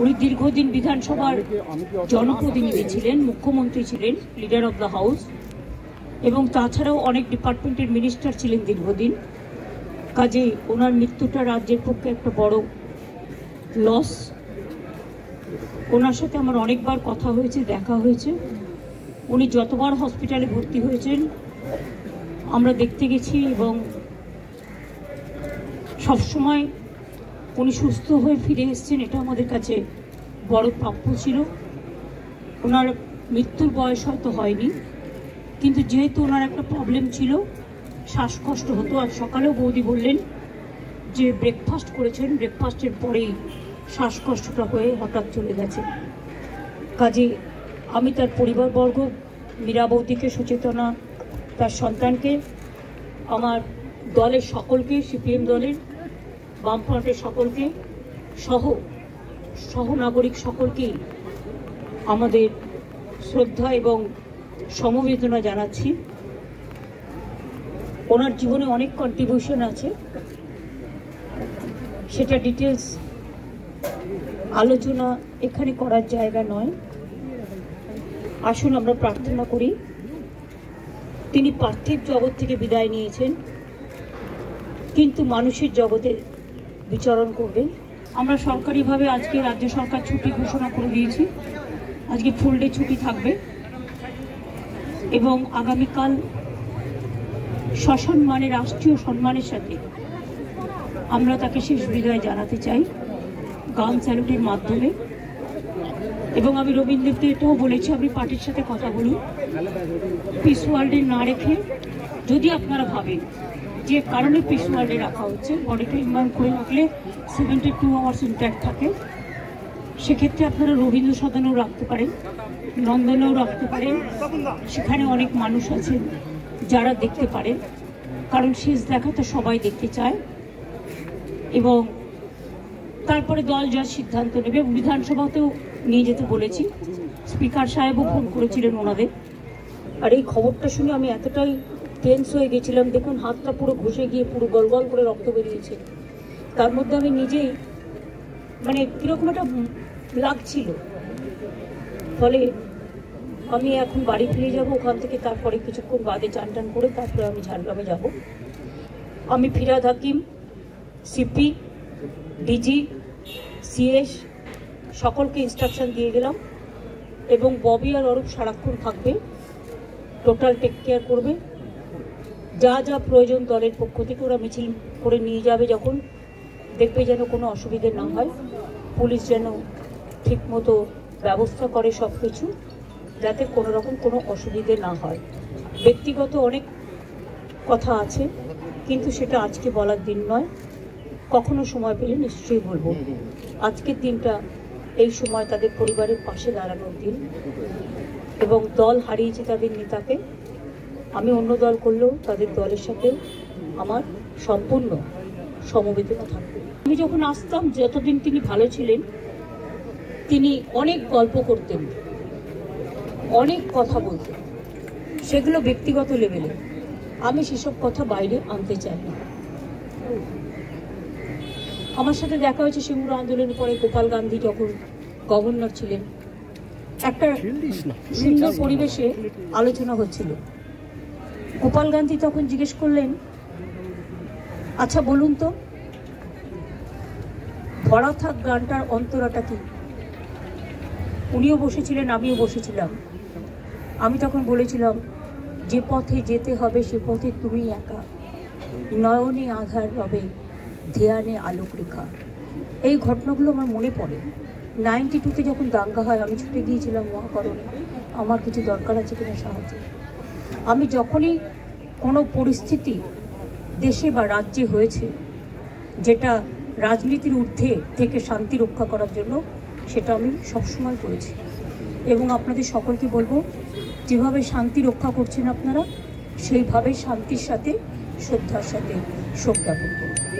উনি দীর্ঘদিন বিধানসভার জনপ্রতিনিধি ছিলেন, মুখ্যমন্ত্রী ছিলেন, লিডার অফ দ্য হাউস, এবং তাছাড়াও অনেক ডিপার্টমেন্টের মিনিস্টার ছিলেন দীর্ঘদিন। কাজে ওনার মৃত্যুটা রাজ্যের পক্ষে একটা বড় লস। ওনার সাথে আমার অনেকবার কথা হয়েছে, দেখা হয়েছে। উনি যতবার হসপিটালে ভর্তি হয়েছেন আমরা দেখতে গেছি, এবং সবসময় উনি সুস্থ হয়ে ফিরে এসেছেন, এটা আমাদের কাছে বড় প্রাপ্য ছিল। ওনার মৃত্যুর বয়স হয়তো হয়নি, কিন্তু যেহেতু ওনার একটা প্রবলেম ছিল, শ্বাসকষ্ট হতো। আর সকালেও বৌদি বললেন যে ব্রেকফাস্ট করেছেন, ব্রেকফাস্টের পরেই শ্বাসকষ্টটা হয়ে হঠাৎ চলে গেছে। কাজে আমি তার পরিবারবর্গ, মীরা বৌদিকে, সুচেতনা তার সন্তানকে, আমার দলের সকলকে, সিপিএম দলের, বামফ্রন্টের সকলকে, সহনাগরিক সকলকেই আমাদের শ্রদ্ধা এবং সমবেদনা জানাচ্ছি। ওনার জীবনে অনেক কন্ট্রিবিউশন আছে, সেটা ডিটেলস আলোচনা এখানে করার জায়গা নয়। আসুন আমরা প্রার্থনা করি। তিনি পার্থিব জগৎ থেকে বিদায় নিয়েছেন, কিন্তু মানুষের জগতে বিচরণ করবেন। আমরা সরকারিভাবে আজকে রাজ্য সরকার ছুটি ঘোষণা করে দিয়েছি। আজকে ফুল ডে ছুটি থাকবে, এবং আগামীকাল সসম্মানে, রাষ্ট্রীয় সম্মানের সাথে আমরা তাকে শেষ বিদায় জানাতে চাই গান স্যালুটের মাধ্যমে। এবং আমি রবীন্দ্রকে এটাও বলেছি, আপনি পার্টির সাথে কথা বলুন, পিস ওয়ার্ল্ডে না রেখে, যদি আপনারা ভাবেন যে কারণে পিস ওয়ার্ল্ডে রাখা হচ্ছে, বডিটা ইনভার্ট করে রাখলে 72 আওয়ার্স ইন্ট্যাক্ট থাকে, সেক্ষেত্রে আপনারা রবীন্দ্র সদনেও রাখতে পারেন, নন্দনেও রাখতে পারেন। সেখানে অনেক মানুষ আছেন যারা দেখতে পারেন, কারণ শেষ দেখা তো সবাই দেখতে চায়। এবং তারপরে দল যা সিদ্ধান্ত নেবে, বিধানসভাতেও নিয়ে যেতে বলেছি, স্পিকার সাহেবও ফোন করেছিলেন ওনাদের। আর এই খবরটা শুনে আমি এতটাই টেন্স হয়ে গেছিলাম, দেখুন হাতটা পুরো ঘষে গিয়ে পুরো গলগল করে রক্ত বেরিয়েছে। তার মধ্যে আমি নিজেই মানে কীরকম একটা লাগছিল। ফলে আমি এখন বাড়ি ফিরে যাব, ওখান থেকে তারপরে কিছুক্ষণ বাদে চান টান করে তারপরে আমি ঝাড়গ্রামে যাব। আমি Firhad Hakim, CP, DG, CS সকলকে ইনস্ট্রাকশন দিয়ে গেলাম, এবং ববি আর অরূপ সারাক্ষণ থাকবে, টোটাল টেক কেয়ার করবে। যা যা প্রয়োজন দলের পক্ষ থেকে ওরা মিছিল করে নিয়ে যাবে, যখন দেখবে যেন কোনো অসুবিধে না হয়, পুলিশ যেন ঠিকমতো ব্যবস্থা করে সব কিছু, যাতে কোনো রকম কোনো অসুবিধে না হয়। ব্যক্তিগত অনেক কথা আছে, কিন্তু সেটা আজকে বলার দিন নয়, কখনো সময় পেলে নিশ্চয়ই বলবো। আজকের দিনটা এই সময় তাদের পরিবারের পাশে দাঁড়ানোর দিন, এবং দল হারিয়েছে তাদের নেতাকে। আমি অন্য দল করলেও তাদের দলের সাথে আমার সম্পূর্ণ সমবেদনা থাকবে। আমি যখন আসতাম, যতদিন তিনি ভালো ছিলেন, তিনি অনেক গল্প করতেন, অনেক কথা বলতেন, সেগুলো ব্যক্তিগত লেভেলে। আমি সেসব কথা বাইরে আনতে চাই না। আমার সাথে দেখা হয়েছে সিঙ্গুর আন্দোলনের পরে, গোপাল গান্ধী যখন গভর্নর ছিলেন, একটা সুন্দর পরিবেশে আলোচনা হচ্ছিল। গোপাল গান্ধী তখন জিজ্ঞেস করলেন, আচ্ছা বলুন তো, ভরা থাক গানটার অন্তরাটা কি? উনিও বসেছিলেন, আমিও বসেছিলাম। আমি তখন বলেছিলাম, যে পথে যেতে হবে সে পথে তুমি একা, নয়নে আধার রবে, ধ্যানে আলোক রেখা। এই ঘটনাগুলো আমার মনে পড়ে। 92-তে যখন দাঙ্গা হয়, আমি ছুটে গিয়েছিলাম মহাকরণে, আমার কিছু দরকার আছে কিনা সাহায্য। আমি যখনই কোনো পরিস্থিতি দেশে বা রাজ্যে হয়েছে যেটা রাজনীতির ঊর্ধ্বে থেকে শান্তি রক্ষা করার জন্য, সেটা আমি সবসময় করেছি। এবং আপনাদের সকলকে বলবো, যেভাবে শান্তি রক্ষা করছেন আপনারা, সেইভাবে শান্তির সাথে, শ্রদ্ধার সাথে শোক জ্ঞাপন করুন।